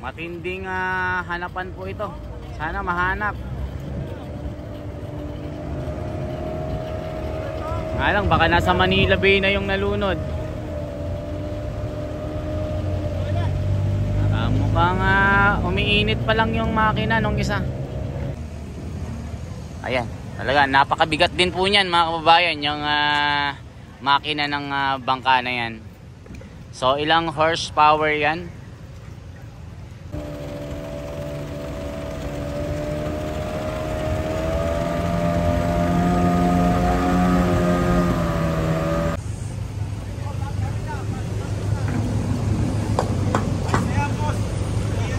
Matinding hanapan po ito. Sana mahanap. Nga lang, baka nasa Manila Bay na yung nalunod. Mukhang umiinit pa lang yung makina nung isa. Ayan, talaga napakabigat din po niyan mga kababayan, yung makina ng bangka na yan. So ilang horsepower yan?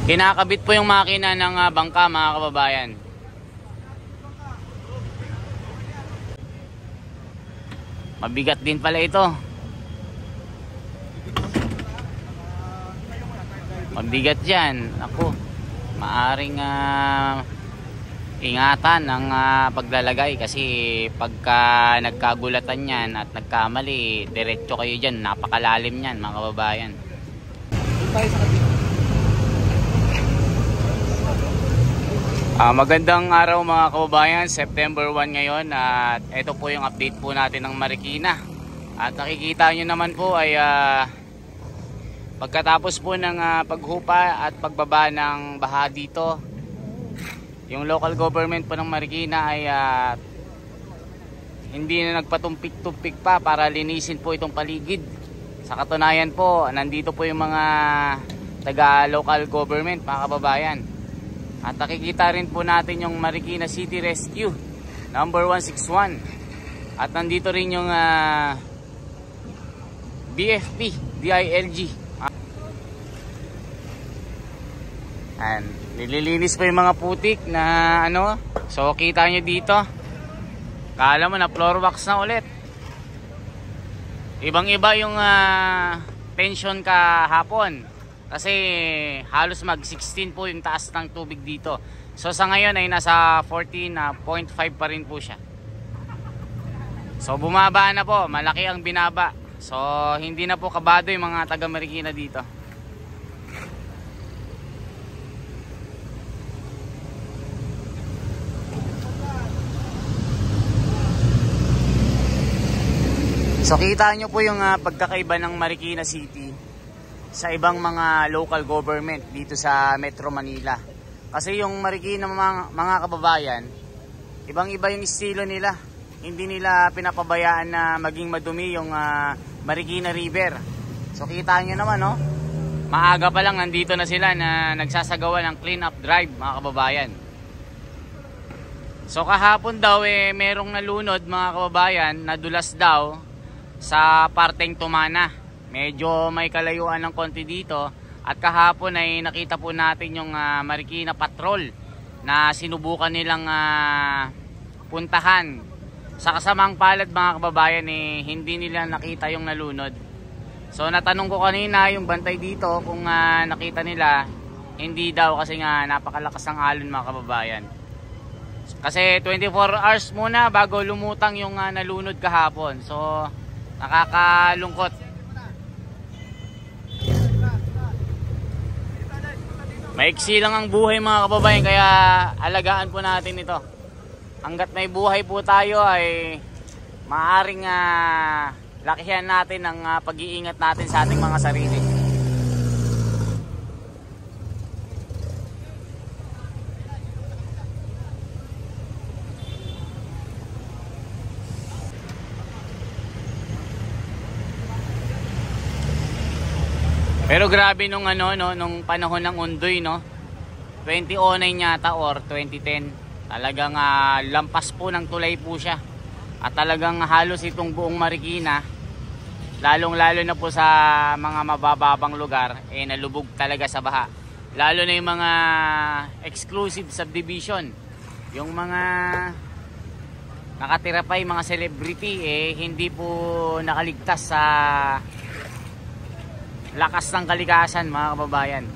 Kinakabit po yung makina ng bangka mga kababayan. Mabigat din pala ito. Mabigat yan. Ako, maaring ingatan ang paglalagay kasi pagka nagkagulatan yan at nagkamali, diretso kayo dyan. Napakalalim yan mga kababayan. Magandang araw mga kababayan, September 1 ngayon at ito po yung update po natin ng Marikina. At nakikita nyo naman po ay pagkatapos po ng paghupa at pagbaba ng baha dito, yung local government po ng Marikina ay hindi na nagpatumpik-tumpik pa para linisin po itong paligid. Sa katunayan po, nandito po yung mga taga local government mga kababayan. At nakikita rin po natin yung Marikina City Rescue number 161. At nandito rin yung BFP, DILG. And nililinis po yung mga putik na ano. So kita nyo dito, kala mo na floor wax na ulit. Ibang iba yung tension kahapon. Kasi halos mag 16 po yung taas ng tubig dito. So sa ngayon ay nasa 14.5 pa rin po siya. So bumaba na po, malaki ang binaba. So hindi na po kabado yung mga taga Marikina dito. So kita nyo po yung pagkakaiba ng Marikina City sa ibang mga local government dito sa Metro Manila. Kasi yung Marikina mga kababayan, ibang iba yung estilo nila. Hindi nila pinapabayaan na maging madumi yung Marikina River. So kita nyo naman, no? Maaga pa lang nandito na sila na nagsasagawa ng clean up drive mga kababayan. So kahapon daw merong nalunod mga kababayan, nadulas daw sa parteng Tumana. Medyo may kalayuan ng konti dito. At kahapon ay nakita po natin yung Marikina Patrol na sinubukan nilang puntahan. Sa kasamang palad mga kababayan hindi nila nakita yung nalunod. So natanong ko kanina yung bantay dito kung nakita nila. Hindi daw kasi nga napakalakas ng alon mga kababayan. Kasi 24 hours muna bago lumutang yung nalunod kahapon. So nakakalungkot. Maiksi lang ang buhay mga kababayan, kaya alagaan po natin ito. Hanggat may buhay po tayo ay maaaring lakihan natin ang pag-iingat natin sa ating mga sarili. Pero grabe nung nung panahon ng Undoy, no? 2009 yata or 2010. Talagang lampas po ng tulay po siya. At talagang halos itong buong Marikina, lalong-lalo na po sa mga mabababang lugar, nalubog talaga sa baha. Lalo na yung mga exclusive subdivision. Yung mga nakatira pa yung mga celebrity, hindi po nakaligtas sa lakas ng kalikasan mga kababayan.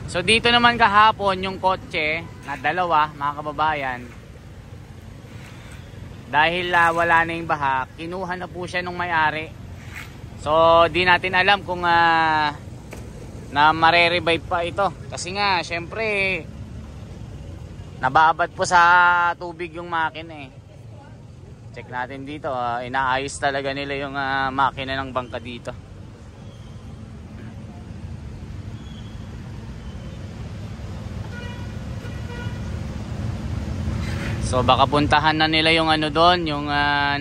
So dito naman kahapon yung kotse na dalawa mga kababayan, dahil wala na yung baha, kinuha na po siya nung may-ari. So di natin alam kung na mare-revive pa ito. Kasi nga, syempre, nababad po sa tubig yung makina eh. Check natin dito, inaayos talaga nila yung makina ng bangka dito. So baka puntahan na nila yung ano doon, yung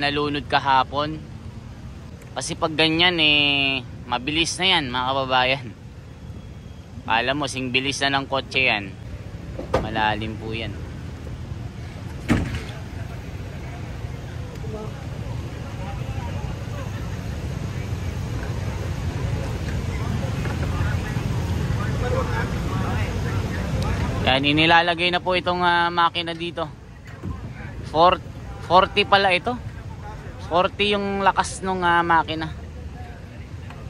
nalunod kahapon. Kasi pag ganyan eh, mabilis na yan mga kababayan. Alam mo, sing bilis na ng kotse yan. Malalim po yan. Yan, inilalagay na po itong makina dito. 40 pala ito. 40 yung lakas ng makina.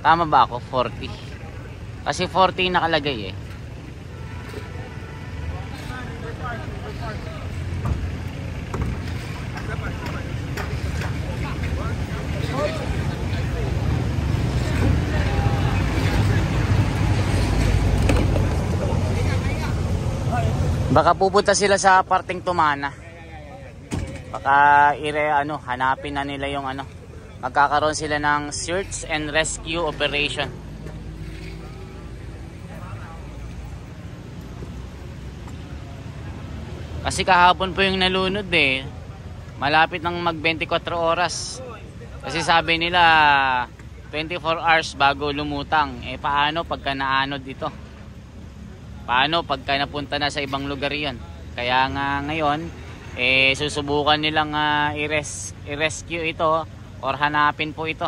Tama ba ako? 40. Kasi 40 nakalagay eh. Baka pupunta sila sa parting Tumana. Baka hanapin na nila yung magkakaroon sila ng search and rescue operation. Kasi kahapon po yung nalunod eh. Malapit ng mag 24 oras. Kasi sabi nila 24 hours bago lumutang. Eh paano pagka naanod ito? Paano pagka napunta na sa ibang lugar yon? Kaya nga ngayon susubukan nilang i-rescue ito or hanapin po ito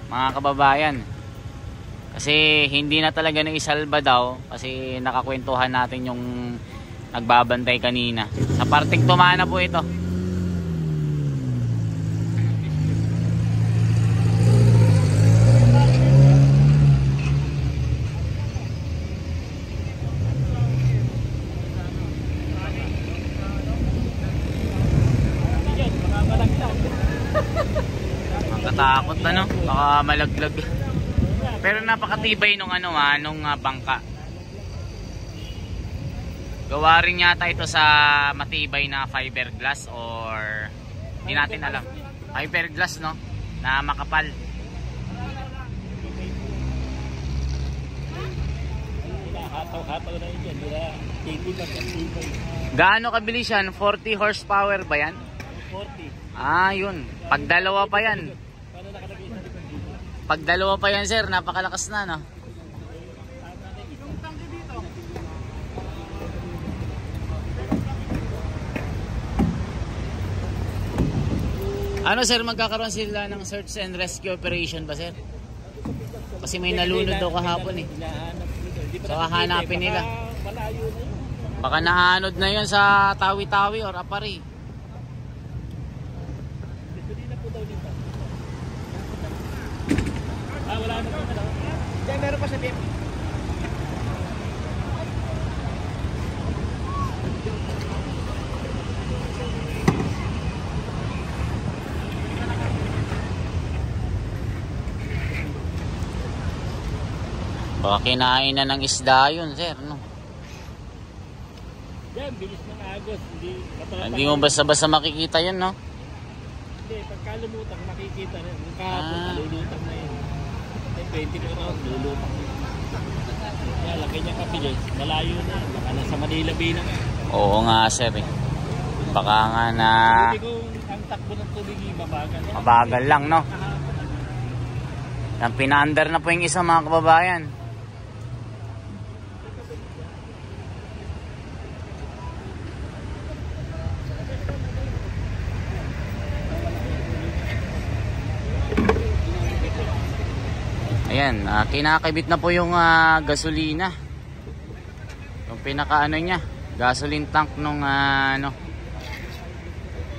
mga kababayan. Kasi hindi na talaga naisalba daw. Kasi nakakwentuhan natin yung nagbabantay kanina. Sa parting Tumana po ito. Takot na baka malaglag. Pero napakatibay nung bangka. Gawa rin yata ito sa matibay na fiberglass or hindi natin alam. Fiberglass na makapal. Hataw na yan. Gaano kabilis yan? 40 horsepower ba yan? 40. Yun. Pag dalawa pa yan. Pag dalawa pa yan sir, napakalakas na sir, magkakaroon sila ng search and rescue operation ba sir? Kasi may nalunod daw kahapon eh. So hahanapin nila. Baka naanod na yun sa Tawi-Tawi or Apari. Wala na po na daw. Diyan meron pa sa BM. Baka kinain na ng isda yun sir Yan, bilis ng agos. Hindi mo basta-basta makikita yun Hindi, pagka lumutang makikita rin. Kahapon nalulutang na yun. 24 hours, lulutang. Kaya laki niya kapilis. Malayo na. Baka nasa Manila Bay na. Oo nga sir Baka nga na... Hindi ko ang takbo ng tubig mabagal. Mabagal lang Ang pinaandar na po yung isa mga kababayan. Ayan, kinakabit na po yung gasolina. Yung pinaka niya, gasoline tank nung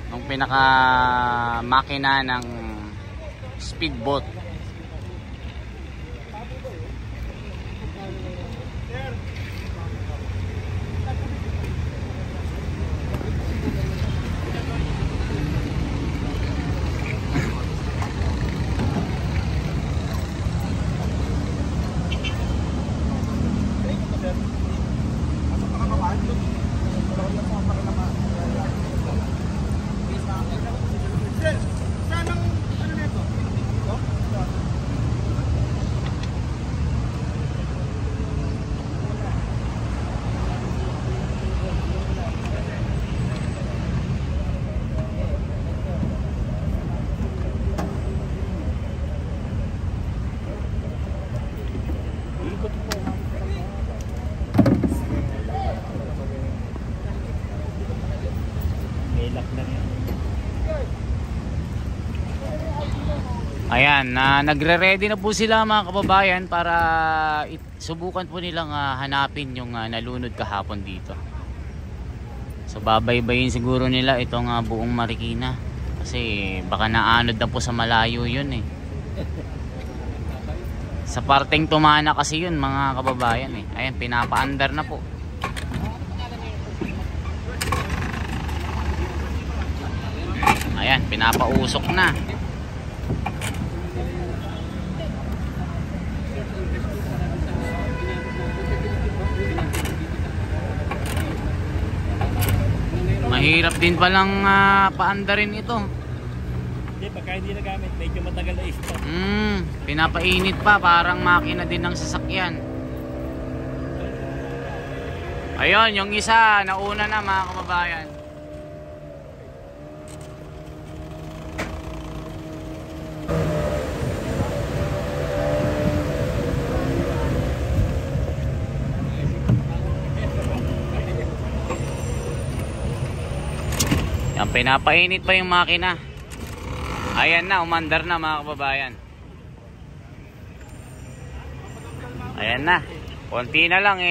nung pinaka makina ng speedboat. Ayan, nagre-ready na po sila mga kababayan para subukan po nilang hanapin yung nalunod kahapon dito. So babaybayin siguro nila itong buong Marikina kasi baka naanod na po sa malayo yun eh. Sa parteng Tumana kasi yun mga kababayan eh. Ayan, pinapaandar na po. Ayan, pinapausok na. Mahirap din palang paandarin ito. Hindi, pagka hindi nagamit, medyo matagal na i-stop. Pinapainit pa, parang makina din ng sasakyan. Ayun, yung isa, nauna na mga kababayan. Yan, pinapainit pa yung makina. Ayan na, umandar na mga kababayan. Ayan na. Konti na lang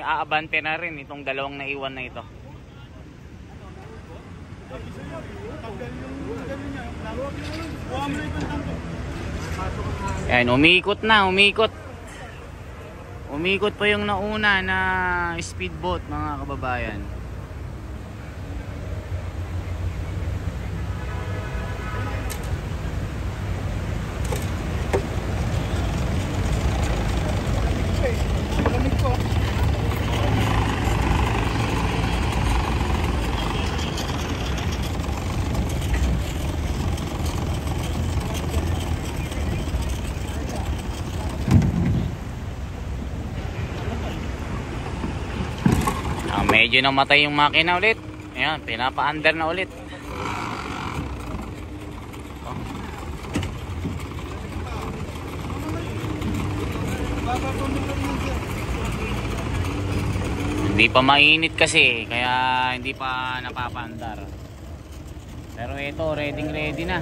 aabante na rin itong dalawang naiwan na ito. Ayan, umikot na, umikot. Umikot pa yung nauna na speedboat mga kababayan. Medyo namatay yung makina ulit. Ayan, pinapa-under na ulit. Hindi pa mainit kasi, kaya hindi pa napapa-andar. Pero ito, ready na.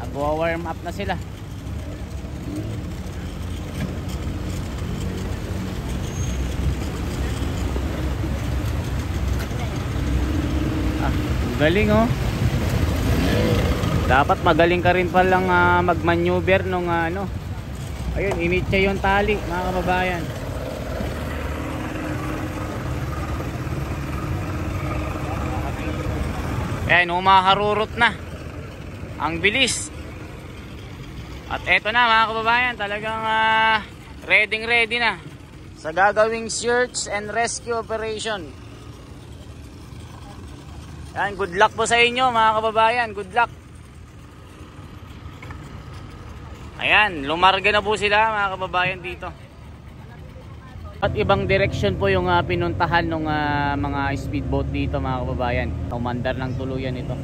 Nag-warm up na sila. Galing oh. Dapat magaling ka rin palang mag-maneuver nung ano. Ayun, init niya yung tali mga kababayan. Ayan, umaharurot na. Ang bilis. At eto na mga kababayan, talagang ready na sa gagawing search and rescue operation. Yan, good luck po sa inyo mga kababayan, good luck. Ayan, lumarga na po sila mga kababayan dito. At ibang direksyon po yung pinuntahan ng mga speedboat dito mga kababayan. Umandar ng tuluyan ito.